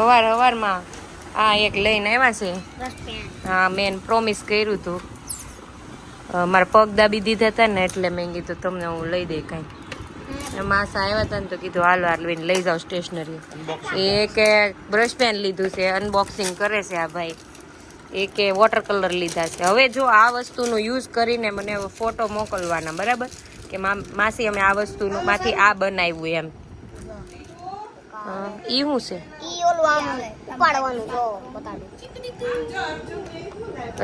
હવારમાં આ એક લઈને આવ્યા છે. હા, મેં પ્રોમિસ કર્યું હતું. મારા પગ દાબી દીધા હતા ને એટલે મેં કીધું તમને હું લઈ દઈ કાંઈ. માસા આવ્યા હતા ને તો કીધું હાલો લઈને લઈ જાઓ સ્ટેશનરી. એક બ્રશ પેન લીધું છે, અનબોક્સિંગ કરે છે આ ભાઈ. એક વોટર કલર લીધા છે. હવે જો આ વસ્તુનો યુઝ કરીને મને ફોટો મોકલવાના, બરાબર? કે માસી અમે આ વસ્તુનું માંથી આ બનાવ્યું એમ. ઈ શું છે? ઈ ઓલું આમ ઉપાડવાનું જો બતાડું.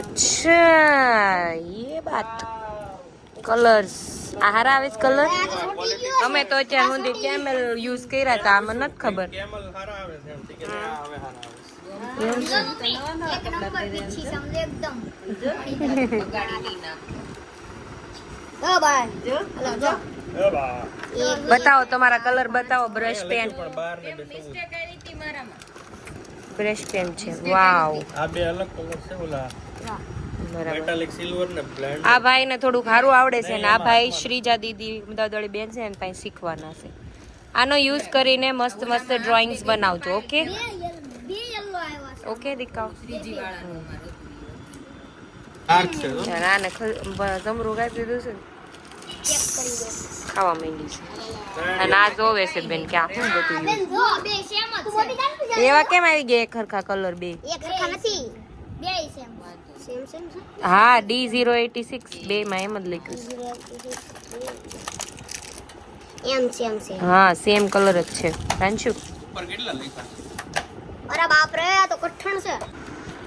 અચ્છા ये बात. કલર્સ આ હારા આવે છે કલર. અમે તો અત્યાર સુધી કેમલ યુઝ કર્યા હતા, આમાં નથી ખબર. કેમલ હારા આવે છે એમ કે આ આવે હારા આવે એક નંબર પીછી સમજે એકદમ. જો ભાઈ જો હલો જો એ બા બતાવો તમારા કલર બતાવો. બ્રશ પેન, પણ બહાર ને બેસવું બ્રશ પેન છે. વાવ, આ બે અલગ કલર છે ઓલા બરાબર. મેટાલિક સિલ્વર ને બ્લેન્ડ આ ભાઈ ને થોડું સારું આવડે છે ને આ ભાઈ શ્રીજા દીદી દાદોળી બેન છે ને પાસે શીખવાના છે. આનો યુઝ કરીને મસ્ત મસ્ત ડ્રોઈંગ્સ બનાવજો. ઓકે બે યલો આવ્યા છે. ઓકે દીકાવ. ડાર્ક છે આને જમરૂ કાપી દીધું છે ને ચેક કરી દો. ખાવા માંડી છે. અને આ જોવે છે બેન કે આ શું બધું બેન જો બે સેમ જ છે. એવા કેમ આવી ગયા એક હરખા કલર બે? એક સરખા નથી, બે સેમ સેમ સેમ છે. હા D086 બે માં એમ જ લખ્યું એમ સેમ છે. છે. હા સેમ કલર જ છે. રાંચુ ઉપર કેટલા લખ્યા? અરે બાપ રે આ તો કઠણ છે.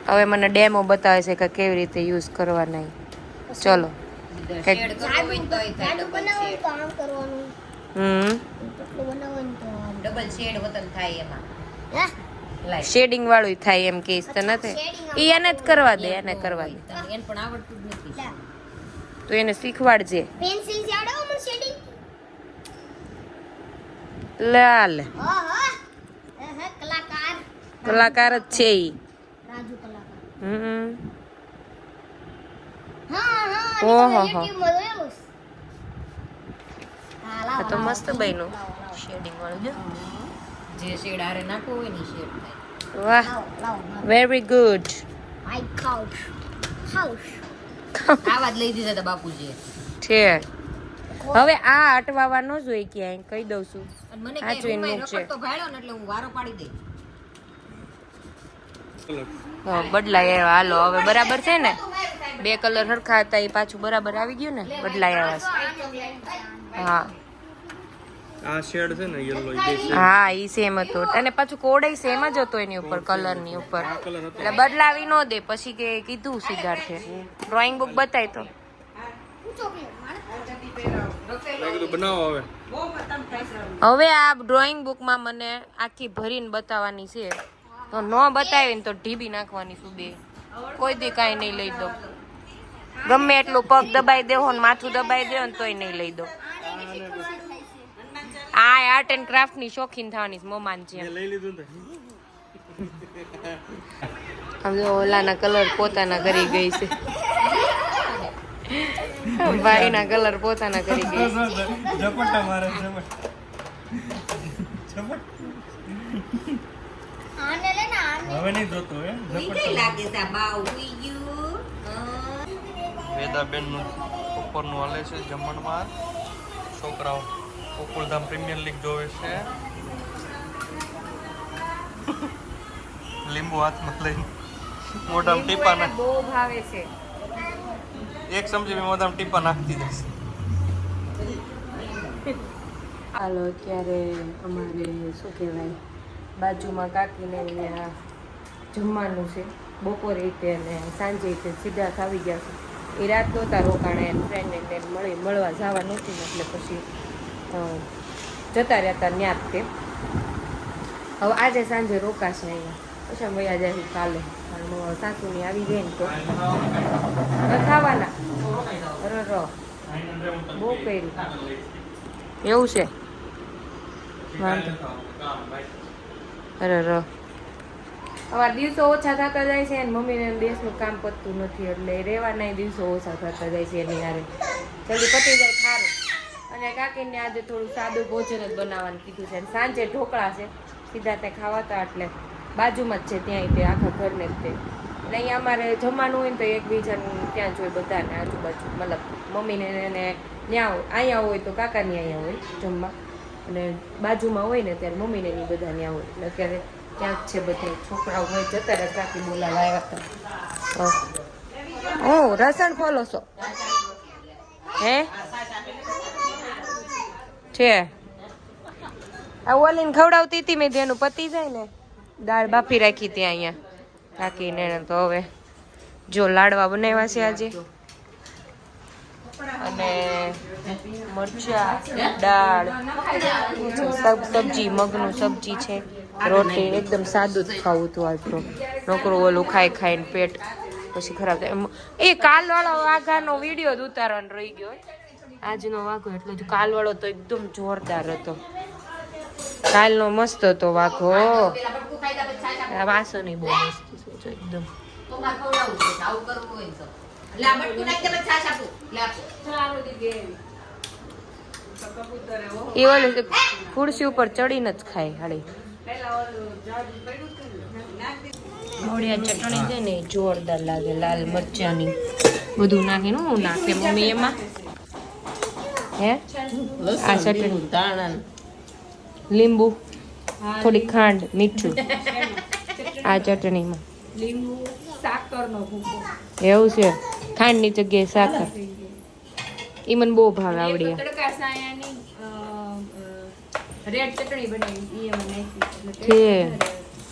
હવે મને ડેમો બતાવે છે કે કેવી રીતે યુઝ કરવાના. ચલો જાડુ બનાવવાનું તો આમ કરવાનું. પતલું બનાવવાનું તો આમ. ડબલ શેડ વતન થાય એમાં હે શેડિંગ વાળું થાય એમ કે તો નથી. ઈ એને જ કરવા દે, એને કરવા દે. તને એને પણ આવડતું જ નથી. લા તો એને શીખવાડજે. પેન્સિલ થી આવડે મને શેડિંગ. લાલ ઓહો કલાકાર કલાકાર જ છે ઈ. રાજુ કલાકાર. ઓહો ઓહો હો. આ તો મસ્ત મસ્ત બન્યું શેડિંગ વાળું જો. જે શેડ આરે નાખવો હોય ને શેડ થાય. વાહ, વેરી ગુડ. આઈ કાઉચ હાઉસ આવા જ લઈ દીધા હતા બાપુજીએ. છે હવે આ અટવાવા ન જોઈએ ક્યાંય, કહી દઉં છું. અને મને આ કઈ જોઈને રૂમાય મૂકજે. રખડતો ભાળ્યો ને એટલે હું વારો પાડી દઈ. હા, બદલાય આવ્યા. હાલો હવે બરાબર છે ને? બે કલર સરખા હતા એ પાછું બરાબર આવી ગયું ને? બદલાય આવ્યા છે. હા આ શેડ છે ને યલો એ બે છે હા ઈ સેમ હતો અને પાછું કોડ સેમ જ હતો એની ઉપર, કલર ની ઉપર. કલર હતો એટલે બદલાવી ન દે. પછી કે કીધું સિદ્ધાર્થે ડ્રોઈંગ બુક બતાય તો મેં કીધું બનાવો હવે હવે આ ડ્રોઈંગ બુકમાં મને આખી ભરીને બતાવવાની છે. તો ન બતાવી ને તો ઢીબી નાખવાની છું બે. કોઈ દી કાંઈ નહીં લઈ દો. ગમે એટલું પગ દબાઈ દેવો ને માથું દબાઈ દેવો ને તોય નહીં લઈ દો. આ આર્ટ એન્ડ ક્રાફ્ટ ની શોખીન થવાની મોમાન છે. મેં લઈ લીધું ને આમ જો ઓલાના કલર પોતાના કરી ગઈ છે. ભાઈના કલર પોતાના કરી ગઈ છે. ઝપટા મારે ઝપટ આને લે ને આને હવે નહીં જોતો હે કઈ લાગે છે આ બા ઉઈ ગયું. વેદાબેન નું ઉપરનું હાલે છે જમણમાં. છોકરાઓ ગોકુલધામ પ્રીમિયર લીગ જોવે છે. લીંબુ હાથમાં લઈને મોઢામાં ટીપા નાખ. બહુ ભાવે છે. એક ચમચી મેં મોઢામાં ટીપા નાખતી જઈશ. હાલો અત્યારે અમારે શું કહેવાય બાજુમાં કાકીને અહીંયા જમવાનું છે. બપોરે રીતે અને સાંજે રીતે સિદ્ધાર્થ આવી ગયા છે. એ રાત નહોતા રોકાણા એને ફ્રેન્ડને મળવા જવા નહોતી ને એટલે પછી જતા રહેતા ન્યા જ તે. હવે આજે સાંજે રોકાશે અહીંયા. પછી અમે વયા જાય કાલે. કારણ સાસુની આવી જાય ને તો ખાવાના બહુ કર્યું એવું છે. વાંધો અરે અમારા દિવસો ઓછા થતા જાય છે અને મમ્મીને દેશનું કામ પતતું નથી એટલે રહેવાના દિવસો ઓછા થતા જાય છે એની હારે જલ્દી પતી જાય સારું. અને કાકીને આજે થોડું સાદું ભોજન જ બનાવવાનું કીધું છે. સાંજે ઢોકળા છે સિદ્ધાર્થને ખાવાતા એટલે બાજુમાં જ છે ત્યાંય તે આખા ઘરને જ તે એટલે અહીંયા અમારે જમવાનું હોય ને તો એકબીજાને ત્યાં જ હોય બધાને આજુબાજુ મતલબ મમ્મીને એને ત્યાં હોય અહીંયા હોય તો કાકાની અહીંયા હોય જમવા અને બાજુમાં હોય ને ત્યારે મમ્મીને એની બધા ત્યાં હોય એટલે અત્યારે ત્યાં જ છે બધા છોકરાઓ હોય જતા રહ્યા કાકી બોલાવા આવ્યા હતા હું રસણ ખોલો છો હે છે આ ઓલીને ખવડાવતી હતી મેં તેનું પતી જાય ને દાળ બાફી રાખી હતી અહીંયા રાખીને તો હવે જો લાડવા બનાવ્યા છે આજે અને મરચા દાળ સબ્જી મગનું સબ્જી છે રોટલી એકદમ સાદું જ ખાવું હતું આજ તો નોકરું ઓલું ખાઈ ખાઈને પેટ પછી ખરાબ થાય એ કાલવાળો વાઘાનો વિડીયો જ ઉતારવાનો રહી ગયો આજનો વાઘો એટલે જ કાલવાળો તો એકદમ જોરદાર હતો કાલનો મસ્ત હતો વાઘો વાસણ બહુ મસ્ત છે એકદમ એ ઓલું ખુરશી ઉપર ચડીને જ ખાય હાડી મોડિયા ચટણી છે ને જોરદાર લાગે લાલ મરચાની બધું નાખીને હું નાખે મમ્મી એમાં હે આ ચટણી લીંબુ થોડી ખાંડ મીઠું આ ચટણીમાં એવું છે ખાંડ ની જગ્યાએ સાકર એ મને બહુ ભાવ આવડી છે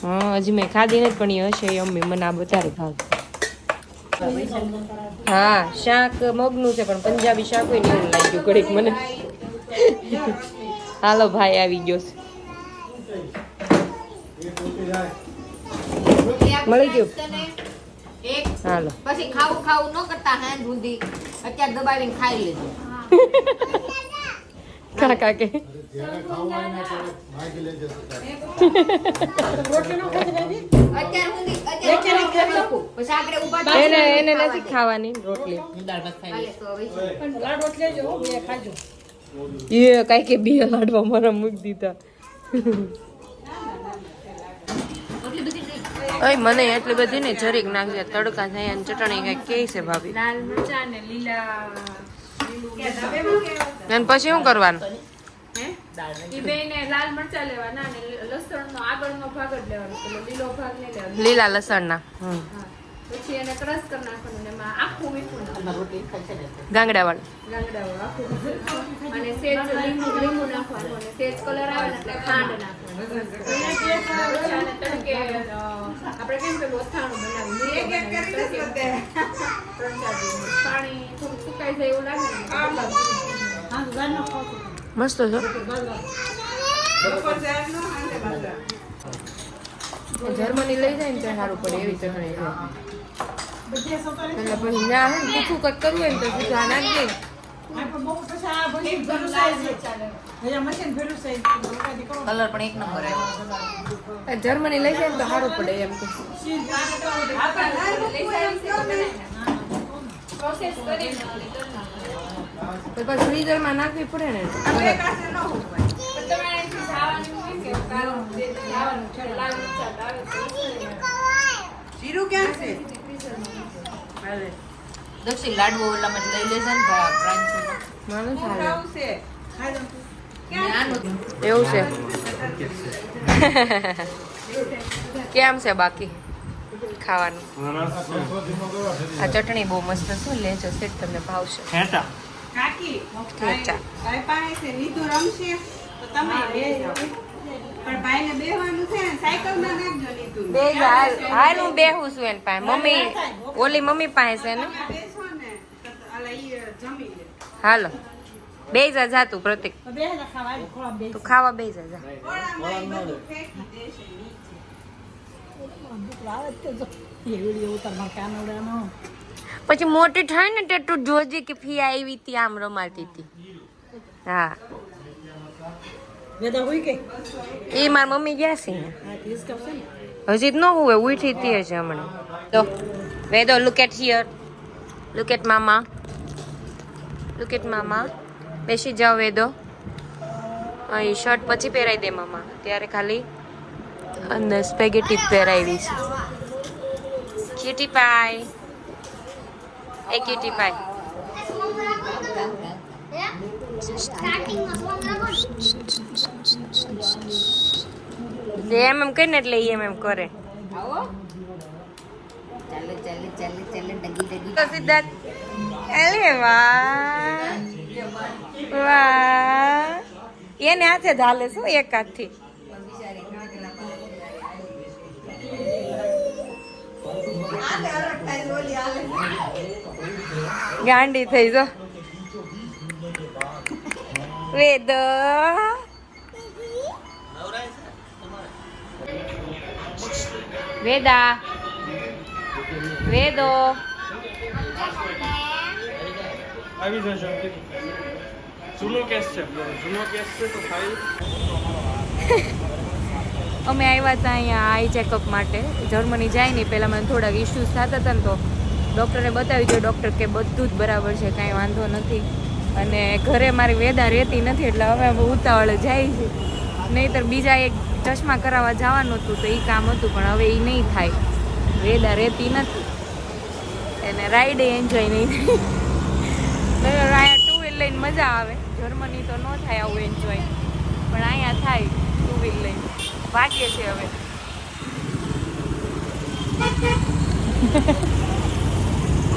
હા હજી મેં ખાધી નથી પણ એ હશે અમ્મી મને આ વધારે ભાવ હા શાક મગનું છે પણ પંજાબી શાક હોય ને એવું લાગ્યું ઘડીક મને હાલો ભાઈ આવી ગયો છે મળી ગયું હાલો પછી ખાવું ખાવું ન કરતા હાંજ સુધી અત્યારે દબાવીને ખાઈ લેજો કાકા કે એને નથી ખાવાની રોટલી એ કઈ કે બે લાડવા મારા મૂકી દીધા ઓય મને એટલી બધી ને જરીક નાખજે તડકા થાય અને ચટણી કઈ કે છે ભાભી લાલ મરચા ને લીલા અને પછી શું કરવાનું લાલ મરચા લેવાના ને લસણનો આગળનો ભાગ જ લેવાનો પેલો લીલો ભાગ નહીં લેવાનો લીલા લસણના પછી એને ક્રશ કરી નાખવાનું ને એમાં આખું મીઠું ગાંગડાવાળું આખું અને સેજ લીંબુ નાખવાનું અને સેજ કલર આવે ને એટલે ખાંડ નાખવાનું તડકે આપણે કેમ પેલું અથાણું બનાવી પાણી થોડું સુકાઈ જાય એવું લાગે મસ્ત છે જર્મની લઈ જાય ને તો સારું પડે એવી ચટણી છે એટલે પછી ના હે ને તીખું કટ કરવું હોય ને તો સીધા નાખી કલર પણ એક નંબર આવ્યો જર્મની લઈ જાય ને તો સારું પડે એમ તો પછી ફ્રીઝરમાં નાખવી પડે ને દક્ષિણ લાડવો ઓલામાં લઈ લેશે ને એવું છે કેમ છે બાકી ખાવાનું આ ચટણી બહુ મસ્ત છે લેજો સેટ તમને ભાવશે ઠેચા હાલ હું બેહું છું એને પાસે મમ્મી ઓલી મમ્મી પાસે છે ને હાલો બે જા તું પ્રતિક તું ખાવા બે જા પછી મોટી થાય ને તેટલું જોજે કે ફી આવી હતી આમ રમાતી હતી હા એ મારી મમ્મી ગયા છે હજી જ ન હોય ઉઠી હતી છે હમણાં તો વેદો look at here look at મામા બેસી જાઓ વેદો અહીં શર્ટ પછી પહેરાઈ દે મામા ત્યારે ખાલી અંદર સ્પેગેટી પહેરાવી છે. ક્યુટી પાઈ, એ ક્યુટી પાઈ. એમ એમ કરીને એટલે એમ કરે. આવો ચાલે ચાલે ચાલે ચાલે ડગી ડગી તો સિદ્ધાર્થ, અરે વાહ વાહ, એને હાથે ધાલે શું એક હાથથી. ગાંડી થઈ જો વેદ. વેદા વેદો આવી જશે. જૂનો કેસ છે, જૂનો કેસ છે તો ભાઈ અમે આવ્યા હતા અહીંયા આઈ ચેકઅપ માટે. જર્મની જાય નહીં પહેલાં મને થોડાક ઇસ્યુઝ થતા હતા ને તો ડૉક્ટરને બતાવી જોઈએ. ડૉક્ટર કે બધું જ બરાબર છે, કાંઈ વાંધો નથી. અને ઘરે મારી વેદા રહેતી નથી એટલે હવે અમે ઉતાવળે જાય છે. નહીંતર બીજા એક ચશ્મા કરાવવા જવાનું હતું તો એ કામ હતું પણ હવે એ નહીં થાય. વેદા રહેતી નથી એને રાઈડે એન્જોય નહીં થાય. અહીંયા ટુ વ્હીલ લઈને મજા આવે. જર્મની તો ન થાય આવું એન્જોય, પણ અહીંયા થાય ટુ વ્હીલ લઈને. ભાગ્ય છે હવે.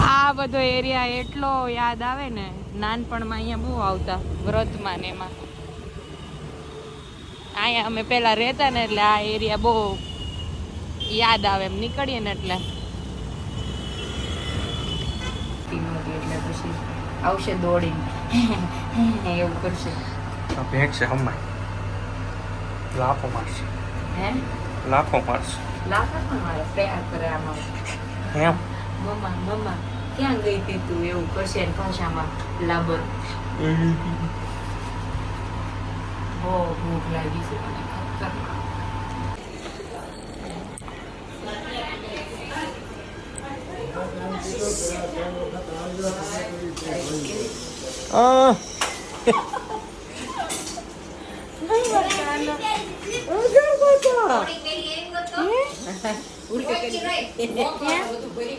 આ બધો એરિયા એટલો યાદ આવે ને, નાનપણમાં અહીંયા બહુ આવતા વ્રતમાં ને એમાં. અહીંયા અમે પહેલા રહેતા ને એટલે આ એરિયા બહુ યાદ આવે એમ નીકળીએ ને એટલે. એટલે પછી આવશે દોડીને એવું કરશે. ભેંક છે હમણાં લાફો મારશે. હે લાફો મારશે લાફા પણ મારે તૈયાર કરે આમાં. એમ મમ્મા મમ્મા ક્યાં ગઈ હતી તું એવું કરશે ને ભાષામાં લાબર. બહુ ભૂખ લાગી છે મને ખતરનાક.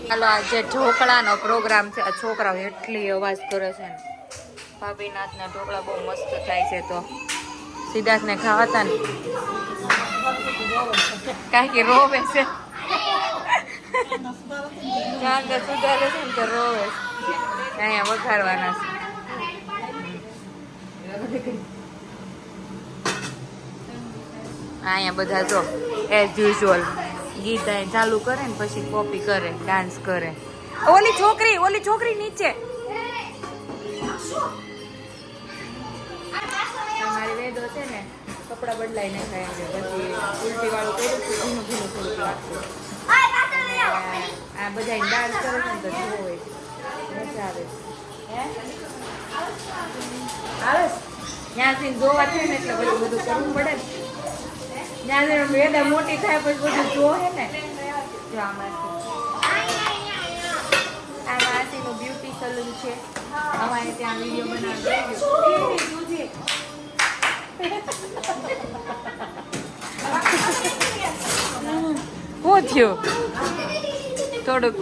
હાલો આજે ઢોકળાનો પ્રોગ્રામ છે. આ છોકરાઓ એટલી અવાજ કરે છે ને. ભાભીનાથના ઢોકળા બહુ મસ્ત થાય છે. તો સિદ્ધાર્થને ખાવાતા ને કારણ કે રોવે છે. કારણ કે સુધારે છે ને તો રોવે છે. અહીંયા વઘારવાના છે. અહીંયા બધા જો એઝ યુઝ્યુઅલ ગીત ચાલુ કરે ને પછી કોપી કરે, ડાન્સ કરે. ઓલી છોકરી નીચે. તમારી વેદો છે ને કપડા બદલાઈને ખાય છે. પછી ઉલટી વાળું કર્યું છે, ભીનું થોડુંક લાગતું. આ બધા ડાન્સ કરે છે ને તો જોવે મજા આવે. આવે ત્યાંથી જોવા થાય ને એટલે બધું કરવું પડે ને. જ્યાં વેદા મોટી થાય પછી બધું જોવે ને. જો આ માસીનું બ્યુટી સલૂન છે. અમારે ત્યાં વિડીયો બનાવી શું થયું? થોડુંક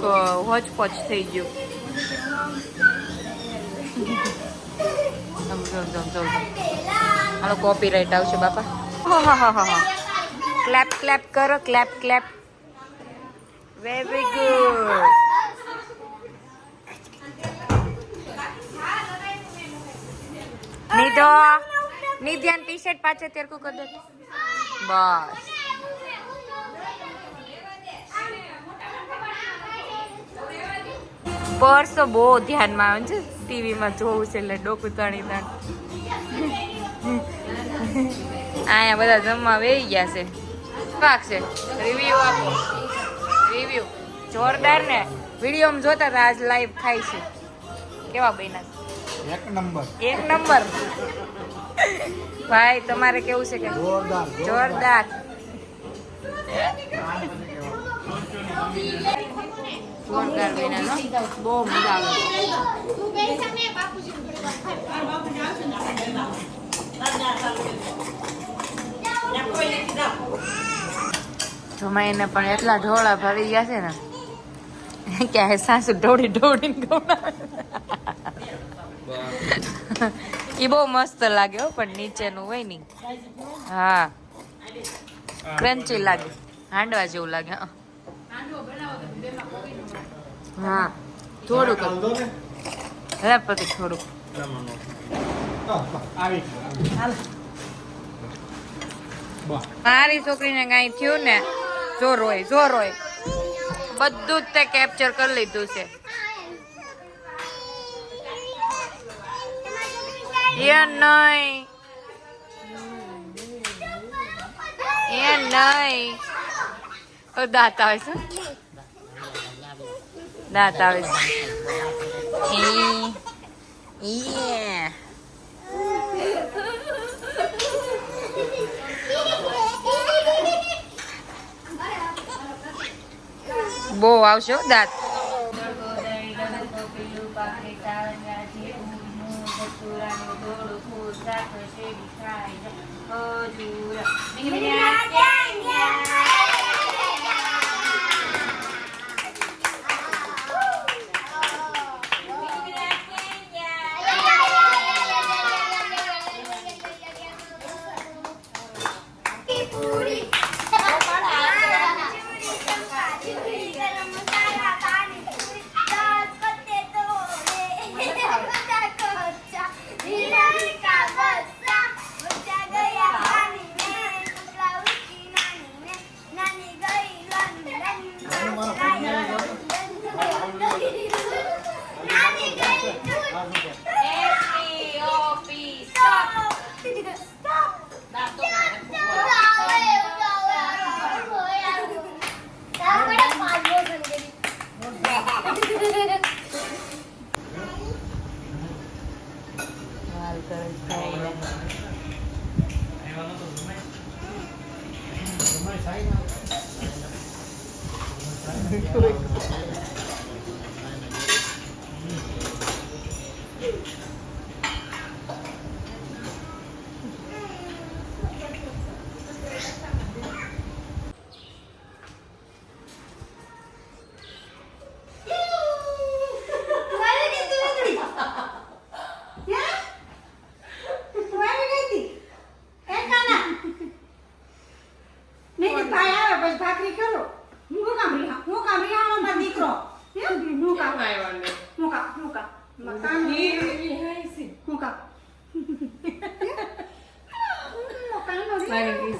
હોચપોચ થઈ ગયું. હાલો કોપીરાઈટ આવશે બાપા. હા ક્લેપ ક્લેપ કરો, ક્લેપ ક્લેપ. Very good. निध्यान टी शर्ट पाचे तेरे को कर दे बस. पर्स तो बહુ ધ્યાનમાં આવે છે. ટીવીમાં જોવું છે એટલે ડોકું તાણી અહીંયા બધા જમવા વેઈ ગયા છે. પાક છે. રિવ્યુ આપો. રિવ્યુ જોરદાર ને. વિડીયોમાં જોતા હતા, આજ લાઈવ થાય છે. કેવા બન્યા? એક નંબર. એક નંબર. ભાઈ તમારે કેવું છે કે? જોરદાર. જોરદાર બન્યા. બહુ મજા આવે. જમાઈને પણ એટલા ઢોળા ભરી ગયા છે ને કે સાસુ ઢોળી ઢોળીને ખવડાવે. એ બહુ મસ્ત લાગે હો, પણ નીચેનું હોય ને હા ક્રન્ચી લાગે, હાંડવા જેવું લાગે. હા થોડુંક હે પછી થોડુંક. મારી છોકરીને કઈ થયું ને જોર હોય બધું જ તે કેપ્ચર કરી લીધું છે. એ નહીં દાંત આવે છે, દાંત આવે છે. બહુ આવશે દાંત.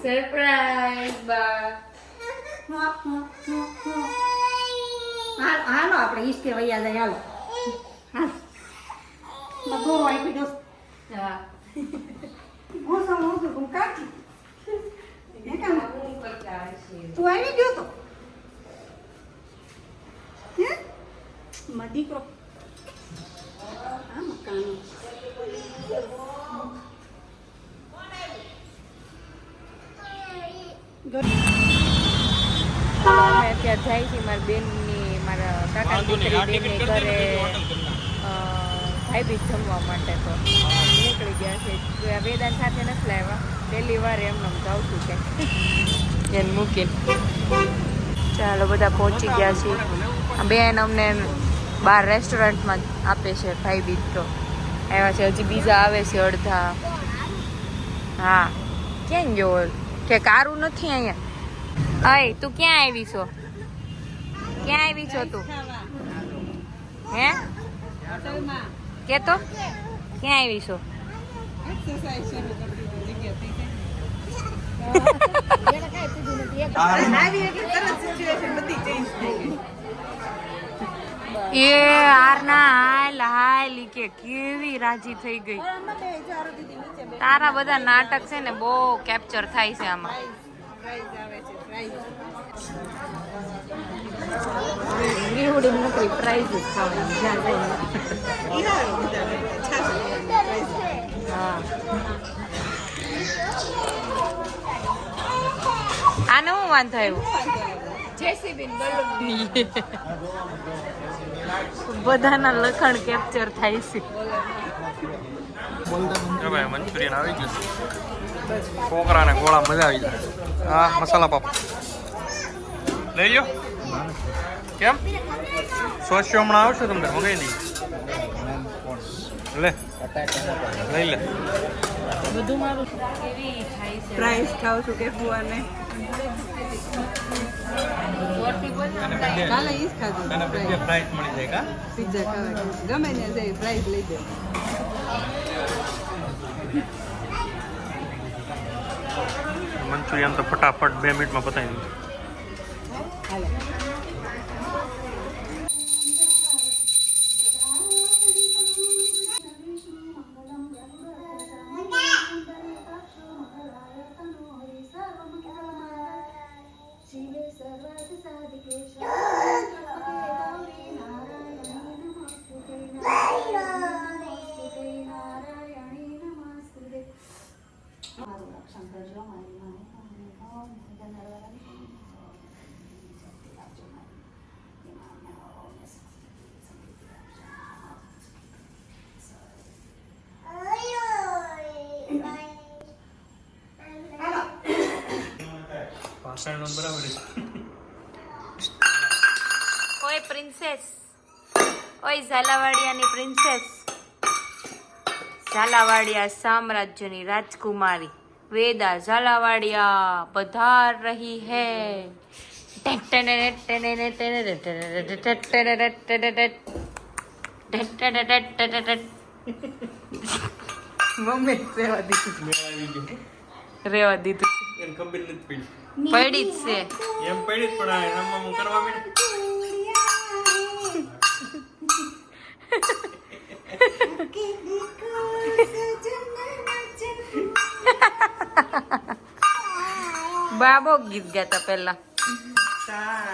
સરપ્રાઈઝ બા. હાલો આપણે ઈસ્કે વૈયા જાય. હાલો હાલ ગોરો આપી દો. હા ગોસો મોસો તું કાઢી તું આવી ગયો તો દીકરો આ મકાનો અમે અત્યારે જાય છે મારા બેનની, મારા કાકા દીકરી બેનની ઘરે ભાઈબીજ જમવા માટે. તો નીકળી ગયા છે. વેદાંત સાથે નથી લાવ્યા, પહેલી વાર એમને જાઉં છું કે એને મૂકીને. ચાલો બધા પહોંચી ગયા છીએ. બેન અમને બહાર રેસ્ટોરન્ટમાં આપે છે ભાઈબીજ. તો આવ્યા છે, હજી બીજા આવે છે અડધા. હા ક્યાં ગયો કે કારું નથી અહીંયા? અય તું ક્યાં આવી છો? ક્યાં આવી છો તું? હે કે તો ક્યાં આવી છો? એ હારના હાલ હાલ કે કેવી રાજી થઈ ગઈ. તારા બધા નાટક છે ને બહુ કેપ્ચર થાય છે આમાં. રીવડી નકરી પ્રાઇઝ ખાવાની જ્યાં હા આને હું વાંધો આવ્યું? બધાના લખણ કેપ્ચર થાય છે. મંચુરિયન આવી ગયું, છોકરાને ગોળા મજા આવી જાય. હા મસાલા પાપડ લઈ લો કેમ સોચ્યો હમણાં આવશો તમને મગાઈ દઈ લે લઈ લે પ્રાઇસ ખાવ છું કે ફુવાને કાલે ઈ જ ખાધું અને બીજા પ્રાઇસ મળી જાય કા પિઝા ખાવા ગમે ને જાય પ્રાઇસ લઈ દે મંચુરિયન તો ફટાફટ 2 મિનિટમાં પતાવી દીધું હાલે ભાષણ બરાબર છે ઓય પ્રિન્સેસ ઓય ઝાલાવાડિયાની પ્રિન્સેસ ઝાલાવાડિયા સામ્રાજ્યની રાજકુમારી વેદા ઝાલાવાડિયા પધાર રહી હૈ મમ્મી સેવા દીધી રેવા દીધું એમ ખબર નથી પડી પડી જ છે એમ પડી જ પણ આ રમવામાં કરવા માંડ્યું બાબો ગીત ગાતા પેલા ચા